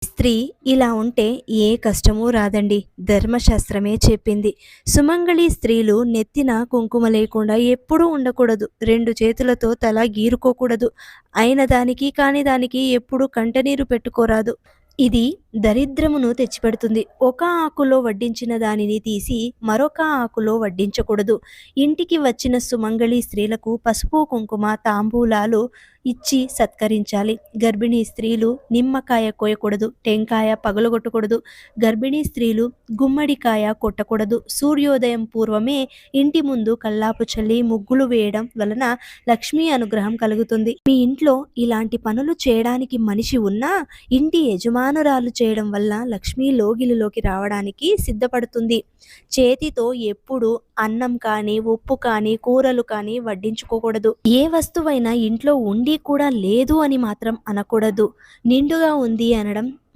స్త్రీ ఇలా ఉంటే ఏ కష్టమూ రాదండి. ధర్మశాస్త్రమే చెప్పింది. సుమంగళి స్త్రీలు నెత్తిన కుంకుమ లేకుండా ఎప్పుడూ ఉండకూడదు. 2 చేతులతో తల గీరుకోకూడదు. అయిన దానికి కాని దానికి ఎప్పుడూ కంటనీరు పెట్టుకోరాదు. ఇది దరిద్రమును తెచ్చిపెడుతుంది. ఒక ఆకులో వడ్డించిన దానిని తీసి మరొక ఆకులో వడ్డించకూడదు. ఇంటికి వచ్చిన సుమంగళి స్త్రీలకు పసుపు, కుంకుమ, తాంబూలాలు ఇచ్చి సత్కరించాలి. గర్భిణీ స్త్రీలు నిమ్మకాయ కోయకూడదు. టెంకాయ పగలగొట్టకూడదు. గర్భిణీ స్త్రీలు గుమ్మడికాయ కొట్టకూడదు. సూర్యోదయం పూర్వమే ఇంటి ముందు కల్లాపు చల్లి ముగ్గులు వేయడం వలన లక్ష్మీ అనుగ్రహం కలుగుతుంది. మీ ఇంట్లో ఇలాంటి పనులు చేయడానికి మనిషి ఉన్నా ఇంటి యజమానురాలు చేయడం వల్ల లక్ష్మీ లోగిలిలోకి రావడానికి సిద్ధపడుతుంది. చేతితో ఎప్పుడు అన్నం కానీ, ఉప్పు కానీ, కూరలు కానీ వడ్డించుకోకూడదు. ఏ వస్తువైనా ఇంట్లో ఉండి కూడా లేదు అని మాత్రం అనకూడదు. నిండుగా ఉంది అనడం